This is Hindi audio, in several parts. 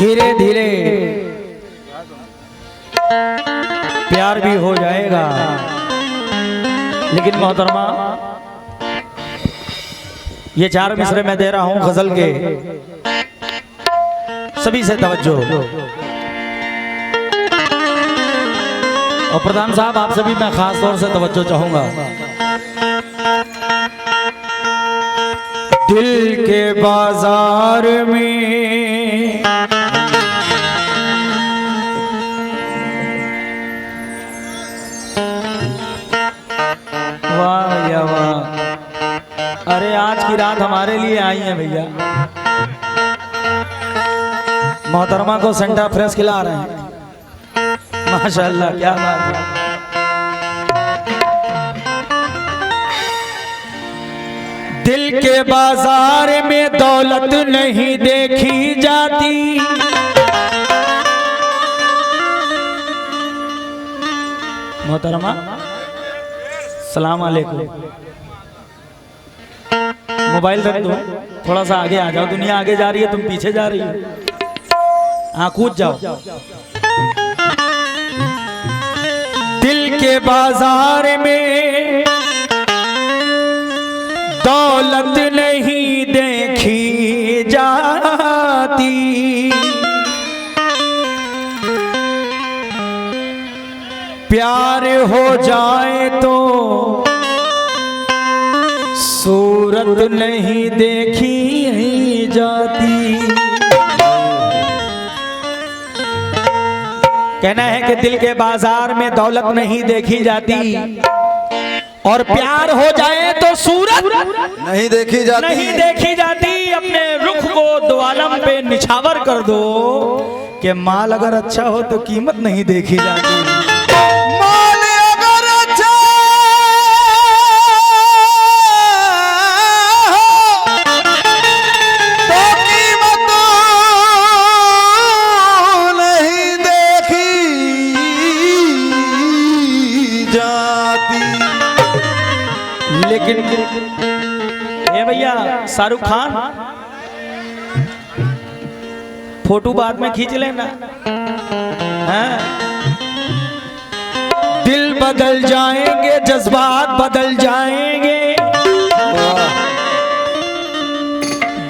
धीरे धीरे प्यार भी हो जाएगा। लेकिन मोहतरमा ये 4 मिसरे मैं दे रहा हूं गजल के, सभी से तवज्जो। और प्रधान साहब आप सभी मैं खास तौर से तवज्जो चाहूंगा। दिल के बाजार में वाह भैया वाह, अरे आज की रात हमारे लिए आई है भैया। मोहतरमा को सेंटा फ्रेश खिला रहे हैं, माशाल्लाह क्या बात है। दिल के बाजार में दौलत नहीं देखी जाती, मोहतरमा सलाम अलैकुम। मोबाइल रख दो, थोड़ा सा आगे आ जाओ, दुनिया आगे जा रही है, तुम पीछे जा रही हो। हाँ कूद जाओ। दिल के बाजार में दौलत नहीं देखी जाती, प्यार हो जाए तो सूरत नहीं देखी जाती। कहना है कि दिल के बाजार में दौलत नहीं देखी जाती, और प्यार हो जाए तो सूरत नहीं देखी जाती, नहीं देखी जाती। अपने रुख को दो आलम पे निछावर कर दो कि माल अगर अच्छा हो तो कीमत नहीं देखी जाती। माल अगर अच्छा तो कीमत नहीं देखी जाती। लेकिन ये भैया शाहरुख खान फोटो बाद में खींच लेना। हाँ? दिल बदल जाएंगे, जज्बात बदल जाएंगे,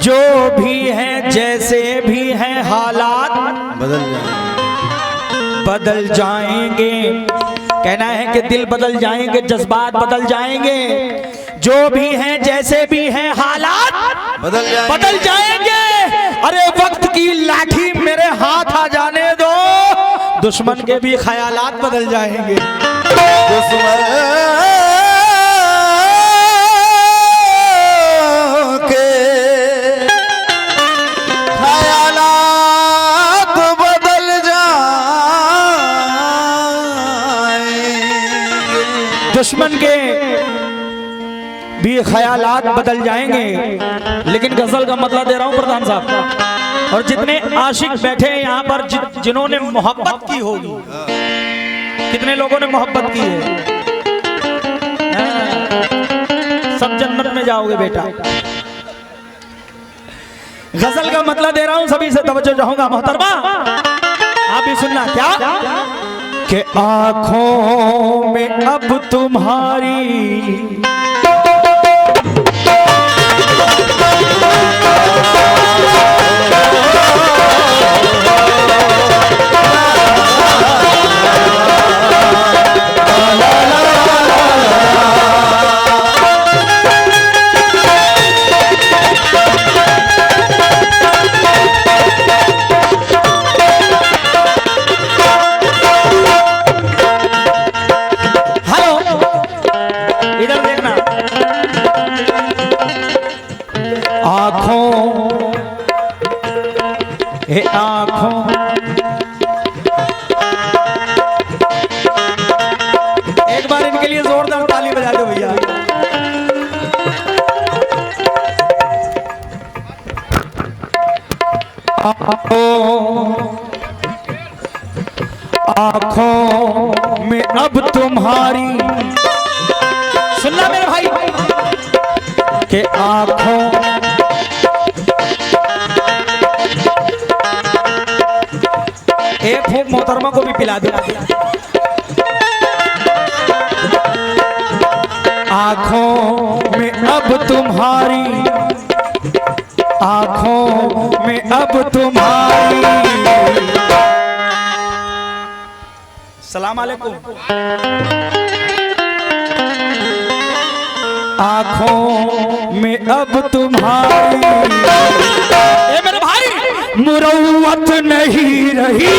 जो भी है जैसे भी है हालात बदल जाएंगे। कहना है कि दिल बदल जाएंगे, जज्बात बदल जाएंगे, जो भी हैं जैसे भी हैं हालात बदल जाएंगे। अरे वक्त की लाठी मेरे हाथ आ जाने दो, दुश्मन के भी ख्यालात बदल जाएंगे। दुश्मन के ख्यालात बदल जाएंगे, दुश्मन के भी ख्यालात बदल जाएंगे। लेकिन गजल का मतलब दे रहा हूं प्रधान साहब, और जितने आशिक बैठे हैं यहाँ पर, जिन्होंने मोहब्बत की होगी, कितने लोगों ने मोहब्बत की है? सब जन्नत में जाओगे बेटा। गजल का मतलब दे रहा हूं, सभी से तवज्जो चाहूंगा मोहतरमा, आप भी सुनना। क्या कि आंखों में अब तुम्हारी आंखों एक बार इनके लिए जोरदार ताली बजा दो भैया। आंखों में अब तुम्हारी, सुनना मेरे भाई, के आंखों मोहतरमा को भी पिला दो। आंखों में अब तुम्हारी, आंखों में अब तुम्हारी। सलाम अलैकुम। आंखों में अब तुम्हारी, ए मेरे भाई, मुरव्वत नहीं रही।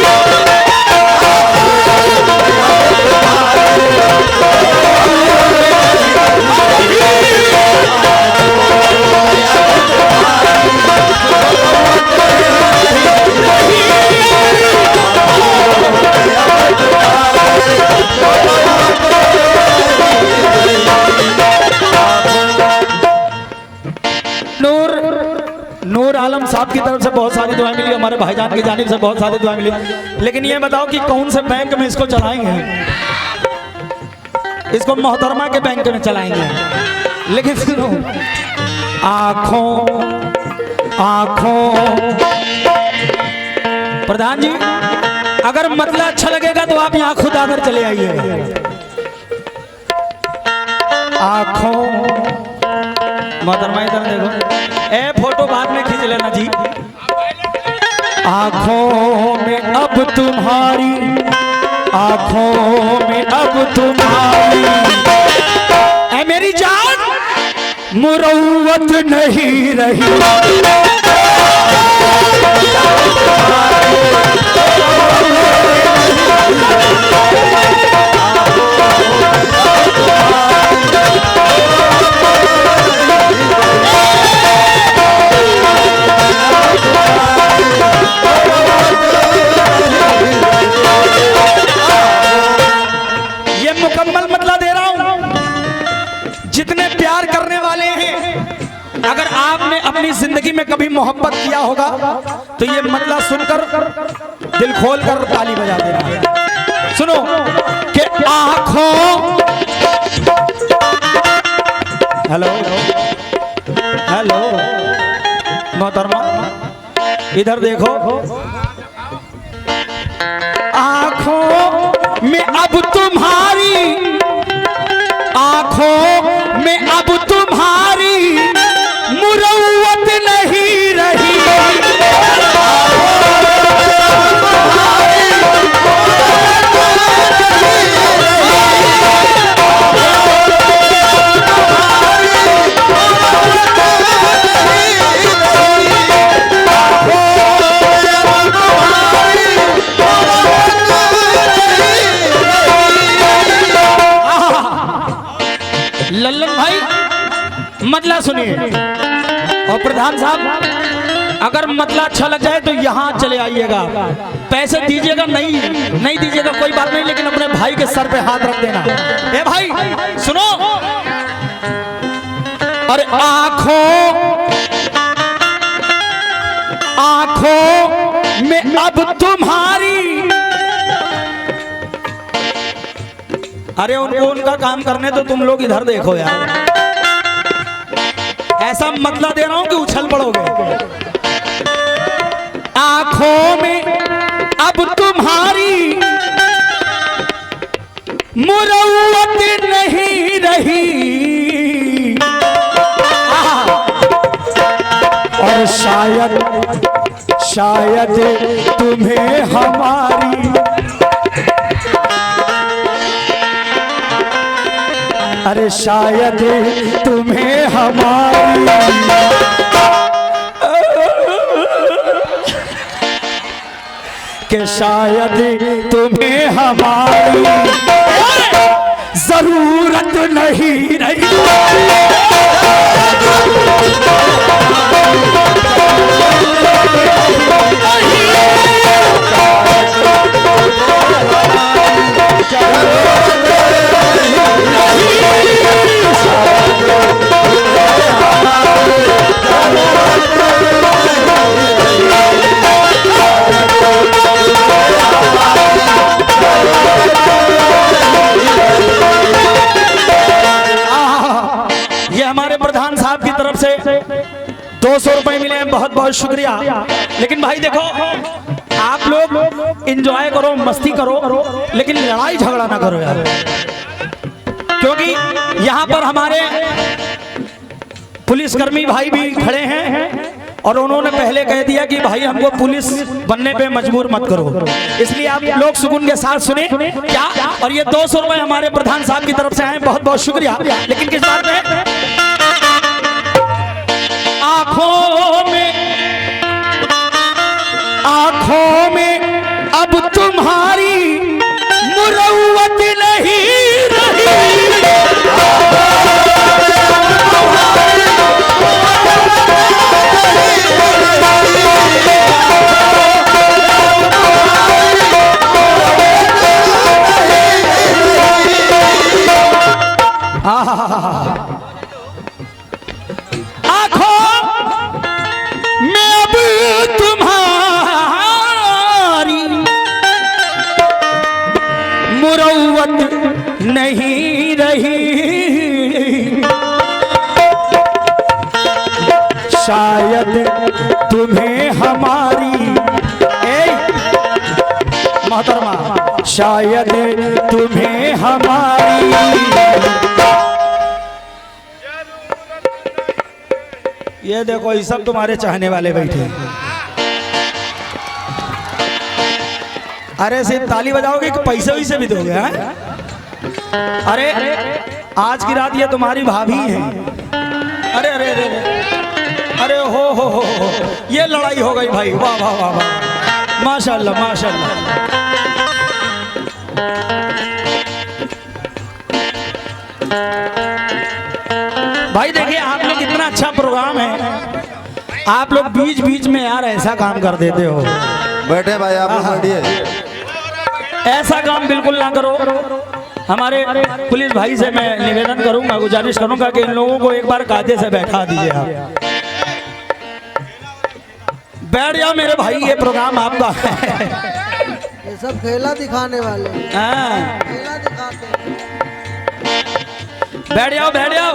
नूर आलम साहब की तरफ से बहुत सारी दुआएं मिली, हमारे भाईजान की जानिब से बहुत सारी दुआएं मिली। लेकिन ये बताओ कि कौन से बैंक में इसको चलाएंगे? इसको मोहतरमा के बैंक में चलाएंगे। लेकिन सुनो, आंखों आंखों, प्रधान जी अगर मतलब अच्छा लगेगा तो आप यहाँ खुद आकर चले आइए। आंखों, मोहतरमा इधर देखो, ए फोटो बाद में खींच लेना जी। आंखों में अब तुम्हारी, आंखों में अब तुम्हारी, ए मेरी जान, मुरव्वत नहीं रही। अगर आपने अपनी जिंदगी में कभी मोहब्बत किया होगा तो ये मतलब सुनकर दिल खोल कर ताली बजा देना। सुनो कि आंखों, हेलो हेलो मोहतरमा इधर देखो, आंखों में अब तुम्हारी, आंखों में अब तुम्हारी, मुरव्वत नहीं रही। लल्लन भाई मतलब सुनिए, और प्रधान साहब अगर मतलब अच्छा लग जाए तो यहाँ चले आइएगा। पैसे दीजिएगा नहीं दीजिएगा कोई बात नहीं, लेकिन अपने भाई के सर पे हाथ रख देना। ए भाई सुनो, अरे आंखों आंखों में अब तुम्हारी, अरे उनको उनका काम करने तो तुम लोग इधर देखो यार। ऐसा मतलब दे रहा हूं कि उछल पड़ोगे। आंखों में अब तुम्हारी, मुरव्वत नहीं रही। और शायद शायद तुम्हें हमारी, अरे शायद तुम्हें हमारी, कि शायद तुम्हें हमारी जरूरत नहीं रही। साहब की तरफ से 200 रुपए मिले हैं, बहुत बहुत शुक्रिया। लेकिन भाई देखो आप लोग एंजॉय करो, मस्ती करो, लेकिन लड़ाई झगड़ा ना करो यार, क्योंकि यहाँ पर हमारे पुलिसकर्मी भाई भी खड़े हैं और उन्होंने पहले कह दिया कि भाई हमको पुलिस बनने पे मजबूर मत करो, इसलिए आप लोग सुकून के साथ सुने क्या। और ये 200 रुपए हमारे प्रधान साहब की तरफ से आए, बहुत बहुत शुक्रिया। लेकिन किस बात में, आंखों में अब तुम्हारी मुरव्वत नहीं रही, आंखों में अब तुम्हारी मुरव्वत नहीं रही, शायद तुम्हें हमारी मोहतरमा, शायद तुम्हें हमारी, ये देखो ये सब तुम्हारे चाहने वाले बैठे हैं। अरे सिर्फ ताली बजाओगे कि पैसे वैसे भी दोगे? अरे आज की रात ये तुम्हारी भाभी है। अरे अरे अरे अरे हो, ये लड़ाई हो गई भाई, वाह वाह वाह वाह, माशाल्लाह माशाल्लाह। भाई देखिए आप लोग इतना अच्छा प्रोग्राम है, आप लोग बीच बीच में यार ऐसा काम कर देते हो। बैठे भाई आप लोग बैठिए, ऐसा काम बिल्कुल ना करो। हमारे पुलिस भाई से मैं निवेदन करूंगा, गुजारिश करूंगा कि इन लोगों को एक बार कायदे से बैठा दीजिए। आप बैठ जाओ मेरे भाई, ये प्रोग्राम आपका है। ये सब खेला दिखाने वाले, खेला दिखाते हैं। बैठ जाओ बैठ जाओ,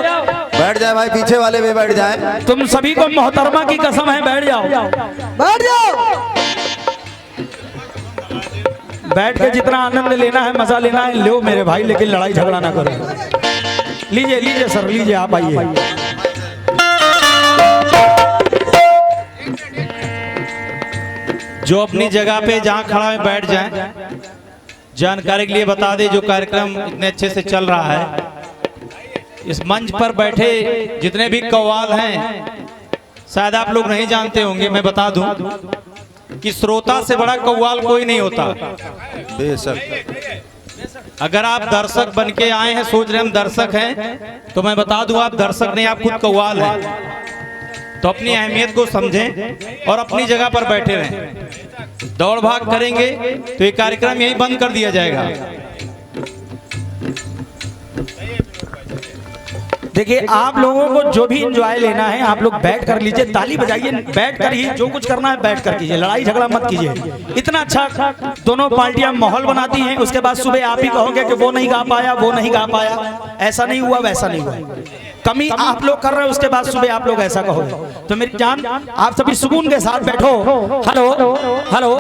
बैठ जाए भाई, पीछे वाले भी बैठ जाए। तुम सभी को मोहतरमा की कसम है, बैठ जाओ बैठ जाओ। बैठ के जितना आनंद लेना है, मजा लेना है लो मेरे भाई, लेकिन लड़ाई झगड़ा ना करो। लीजिए लीजिए सर, लीजिए आप आइए। जो अपनी जगह पे जहाँ खड़ा है बैठ जाए। जानकारी के लिए बता दें, जो कार्यक्रम इतने अच्छे से चल रहा है, इस मंच पर बैठे जितने भी कव्वाल हैं, शायद आप लोग नहीं जानते होंगे, मैं बता दूं कि श्रोता से बड़ा कव्वाल कोई नहीं होता। बेशक अगर आप दर्शक बन के आए हैं, सोच रहे हम दर्शक हैं, तो मैं बता दूं आप दर्शक नहीं, आप खुद कव्वाल हैं। तो अपनी अहमियत को समझें और अपनी जगह पर बैठे रहें। दौड़ भाग करेंगे तो ये कार्यक्रम यहीं बंद कर दिया जाएगा। देखिए आप लोगों को जो भी एंजॉय लेना है आप लोग बैठ कर लीजिए, ताली बजाइए, बैठ कर ही जो कुछ करना है बैठ कर कीजिए, लड़ाई झगड़ा मत कीजिए। इतना अच्छा दोनों पार्टियां माहौल बनाती हैं, उसके बाद सुबह आप ही कहोगे कि वो नहीं गा पाया, वो नहीं गा पाया, ऐसा नहीं हुआ वैसा नहीं हुआ, कमी आप लोग कर रहे हो, उसके बाद सुबह आप लोग ऐसा कहोगे। तो मेरी जान आप सभी सुकून के साथ बैठो। हेलो हेलो,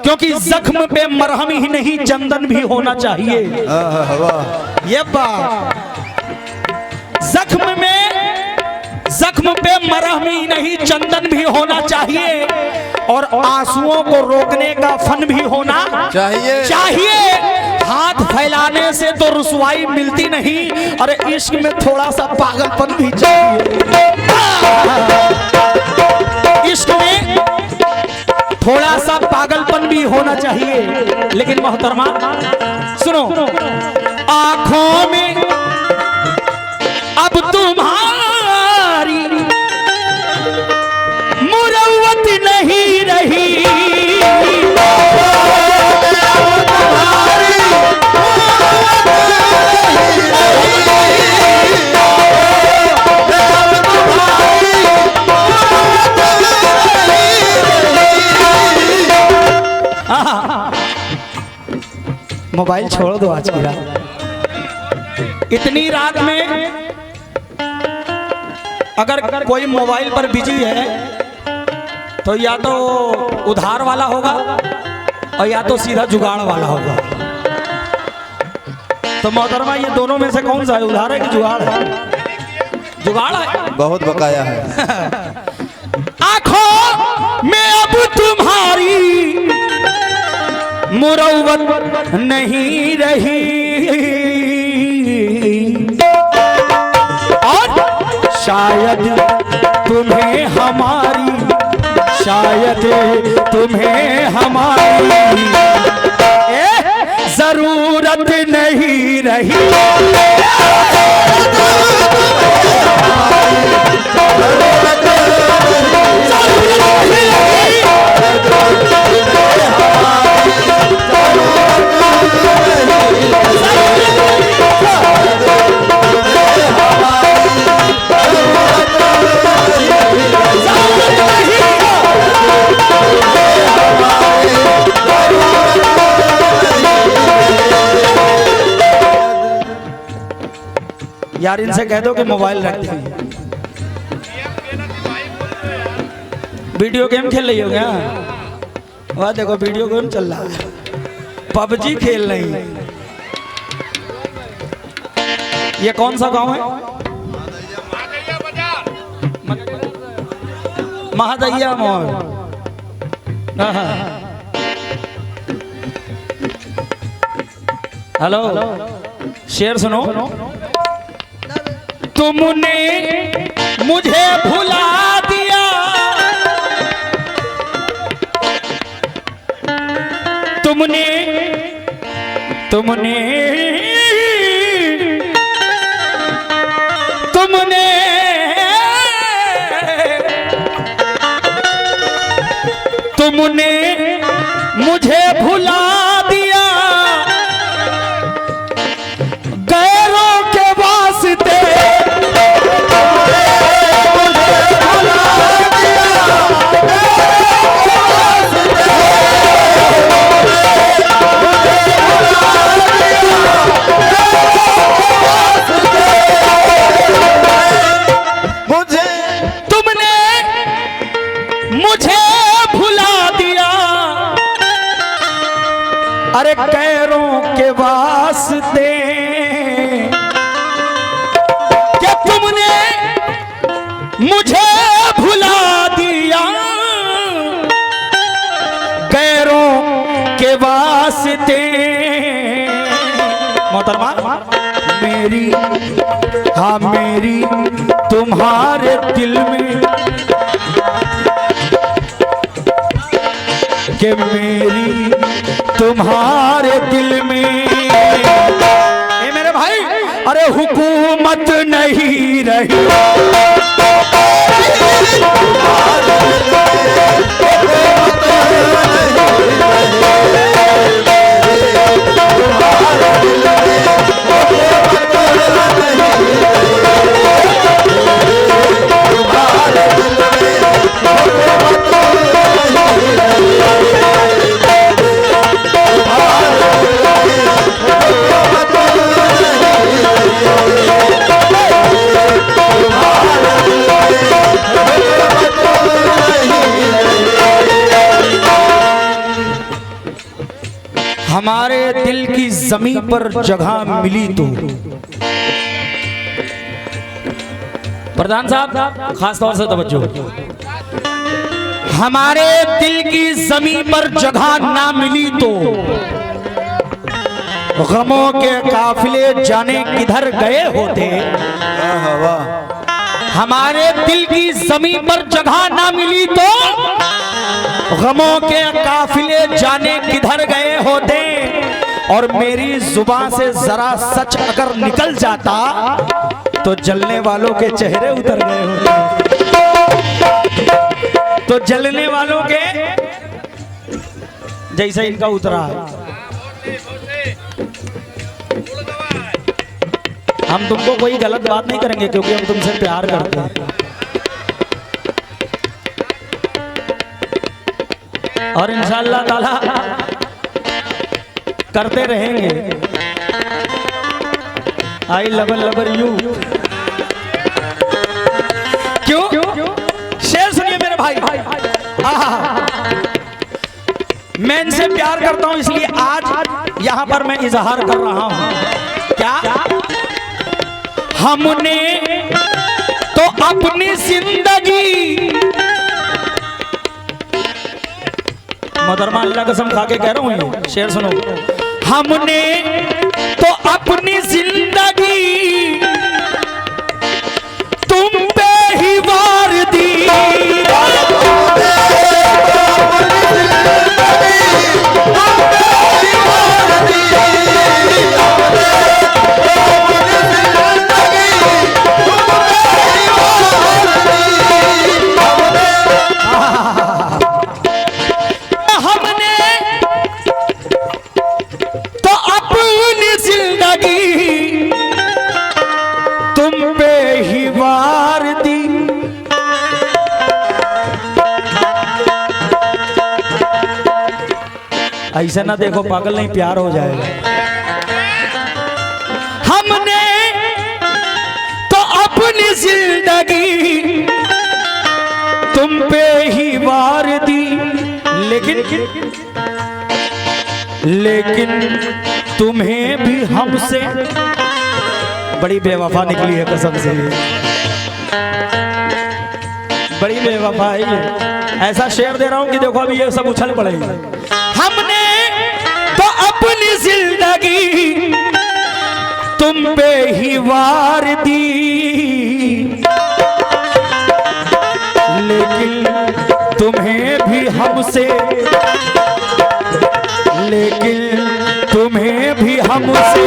क्योंकि जख्म पे मरहम ही नहीं चंदन भी होना चाहिए। ये बात जख्म पे मरहम ही नहीं चंदन भी होना चाहिए, और आंसुओं को रोकने का फन भी होना चाहिए। हाथ फैलाने से तो रुसवाई मिलती नहीं, और इश्क में थोड़ा सा पागलपन भी चाहिए। इश्क में थोड़ा सा पागलपन भी होना चाहिए। लेकिन मोहतरमा सुनो, आंखों में अब तुम्हारी मुरव्वत नहीं रही, मोबाइल छोड़ दो आज की रात। इतनी रात में अगर कोई मोबाइल पर बिजी है तो या तो उधार वाला होगा और या तो सीधा जुगाड़ वाला होगा। तो मोहतरमा ये दोनों में से कौन सा है, उधार है कि जुगाड़ है? जुगाड़ है। बहुत बकाया है। आंखों में अब तुम्हारी मुरव्वत नहीं रही और शायद तुम्हें हमारी, शायद तुम्हें हमारी जरूरत नहीं रही। यार इनसे कह दो कि मोबाइल रख दें। वीडियो गेम खेल रही हो क्या? वह देखो वीडियो गेम चल रहा है, पबजी खेल रही। ये कौन सा गांव है? महादैया मोड़। हेलो, शेर सुनो। तुमने मुझे भुला दिया, तुमने तुमने तुमने तुमने मुझे भुला दिया, गैरों के वास्ते अरे गैरों के वास्ते क्या तुमने मुझे भुला दिया, गैरों के वास्ते। मोहतरमा मेरी, हाँ मेरी तुम्हारे दिल में, कि मेरी तुम्हारे दिल में ए मेरे भाई अरे हुकूमत नहीं रही। हमारे दिल की जमीन पर जगह मिली तो, प्रधान साहब खास तौर से तवज्जो, हमारे दिल की जमीन पर जगह ना मिली तो गमों के काफिले जाने किधर गए होते। हमारे दिल की जमीन पर जगह ना मिली तो गमों के काफिले जाने किधर गए होते। और मेरी जुबान से जरा सच अगर निकल जाता तो जलने वालों के चेहरे उतर गए होते। तो जलने वालों के जैसे इनका उतरा है। हम तुमको कोई गलत बात नहीं करेंगे क्योंकि हम तुमसे प्यार करते हैं और इंशाअल्लाह ताला करते रहेंगे। आई लवर यू। क्यों? शेर सुनिए मेरे भाई। मैं इनसे प्यार करता हूं, इसलिए आज यहां पर मैं इजहार कर रहा हूं। क्या हमने तो अपनी जिंदगी, मोहतरमा अल्लाह कसम खा के कह रहा हूं, ये शेर सुनो। हमने तो अपनी जिंदगी तुम पे ही वार दी, ऐसा ना देखो पागल, नहीं प्यार हो जाएगा। हमने तो अपनी जिंदगी तुम पे ही वार दी, लेकिन तुम्हें भी हमसे, बड़ी बेवफा निकली है कसम से, बड़ी बेवफा है ये। ऐसा शेर दे रहा हूं कि देखो अभी ये सब उछल पड़ेगा। हमने तो अपनी जिंदगी तुम पे ही वार दी, लेकिन तुम्हें भी हमसे, लेकिन तुम्हें भी हमसे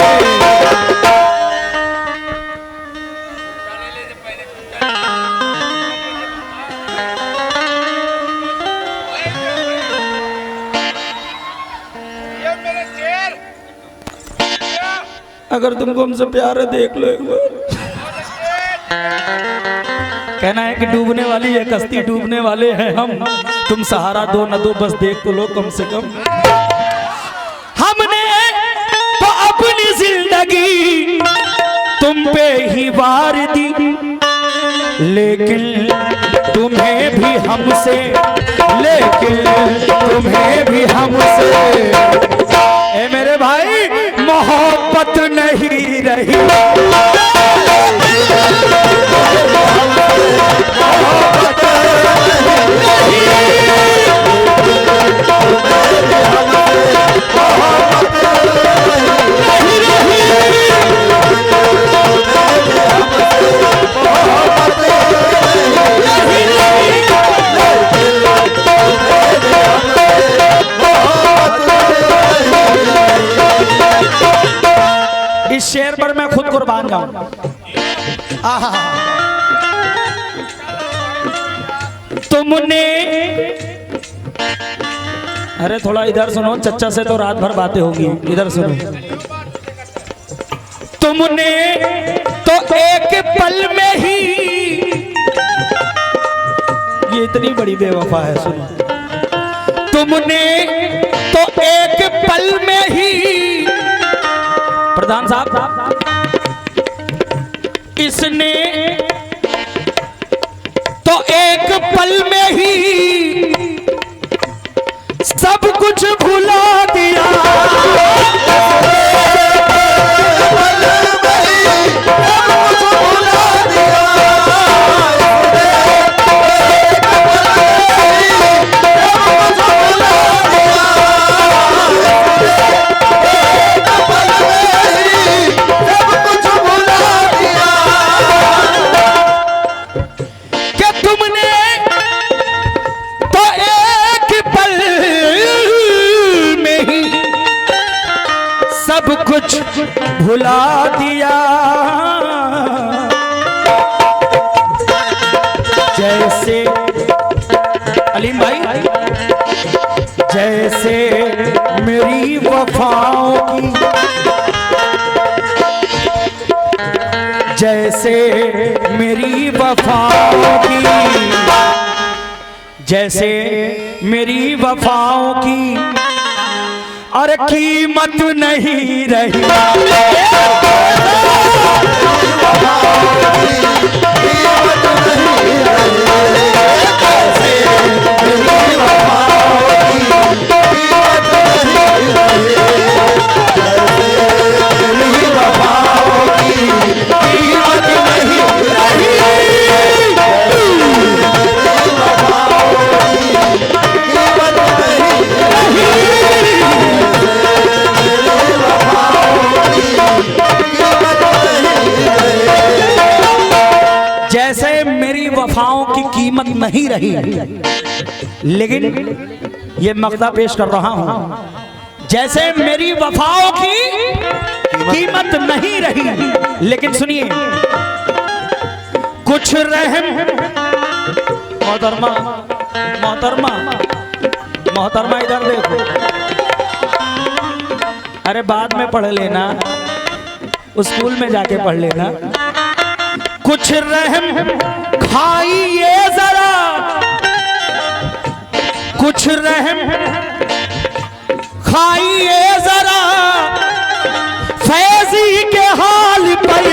अगर तुमको हमसे प्यार है देख लो एक बार। कहना है कि डूबने वाली है कश्ती, डूबने वाले हैं हम, तुम सहारा दो न दो बस देख तो लो कम से कम। हमने तो अपनी जिंदगी तुम पे ही वार दी, लेकिन तुम्हें भी हमसे, लेकिन तुम्हें भी हमसे ए मेरे भाई मोहब्बत नहीं रही। इस शेर पर मैं खुद कुर्बान जाऊं। तुमने, अरे थोड़ा इधर सुनो, चच्चा से तो रात भर बातें होगी, इधर सुनो। तुमने तो एक पल में ही, ये इतनी बड़ी बेवफा है, सुनो। तुमने तो एक पल में ही, प्रधान साहब, इसने तो एक पल में ही सब कुछ भुला दिया। कुछ भुला दिया, जैसे अलीम भाई, जैसे मेरी वफाओं की, जैसे मेरी वफाओं की, जैसे मेरी वफाओं की और कीमत नहीं रही। कीमत नहीं रही। मेरी वफाओं की कीमत नहीं रही, जैसे मेरी वफाओं की कीमत नहीं रही, मेरी वफाओं की कीमत नहीं रही, मेरी वफाओं की कीमत नहीं रही। जैसे मेरी वफाओं की कीमत नहीं रही, लेकिन ये मक्ता पेश कर रहा हूं, जैसे मेरी वफाओं की कीमत नहीं रही, लेकिन सुनिए कुछ रहम। मोहतरमा मोहतरमा मोहतरमा इधर देखो, अरे बाद में पढ़ लेना, स्कूल में जाके पढ़ लेना। कुछ रहम खाइए जरा, कुछ रहम खाइए जरा, फैजी के हाल पर।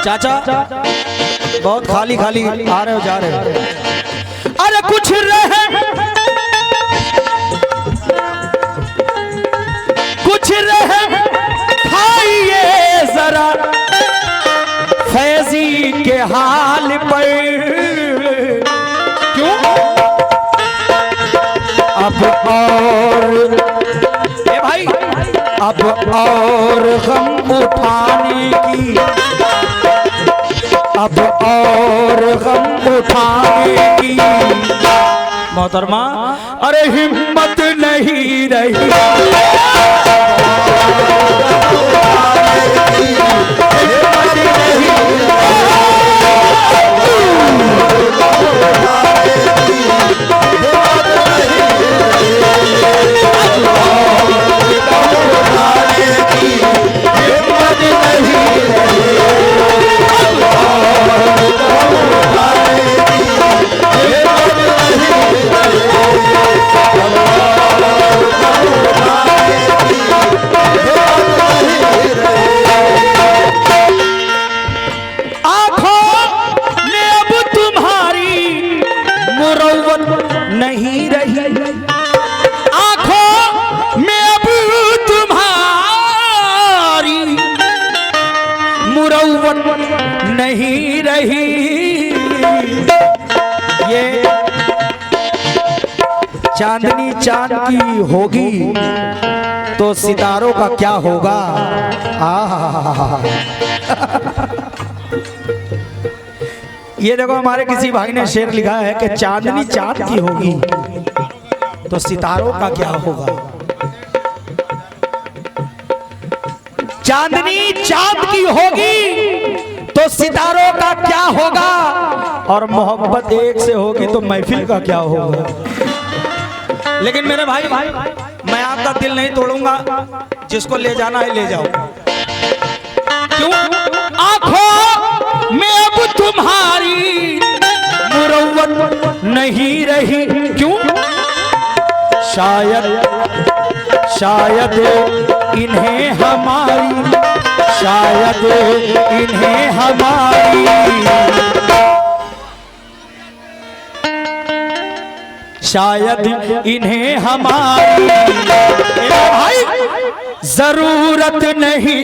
चाचा बहुत खाली खाली आ रहे हो जा रहे हो। अरे कुछ रहम, कुछ रहम खाइए जरा, फैजी के हाल पर। क्यों? अब और ए भाई, अब और गम उठाने की, अब और गम उठाने की मोहतरमा अरे हिम्मत नहीं रही। नहीं रही, आंखों में अब तुम्हारी मुरव्वत नहीं रही। ये चांदनी चांद की होगी तो सितारों का क्या होगा। ये देखो हमारे किसी भाई ने शेर लिखा है कि चांदनी चांद की होगी तो सितारों का क्या होगा। चांदनी चांद की होगी तो सितारों का क्या होगा, और मोहब्बत एक से होगी तो महफिल का क्या होगा। लेकिन मेरे भाई मैं आपका दिल नहीं तोड़ूंगा, जिसको ले जाना है ले जाओ। क्यों? आंखों में अब तुम्हारी मुरव्वत नहीं रही। क्यों? शायद शायद इन्हें हमारी, शायद इन्हें हमारी, शायद इन्हें हमारी भाई जरूरत नहीं।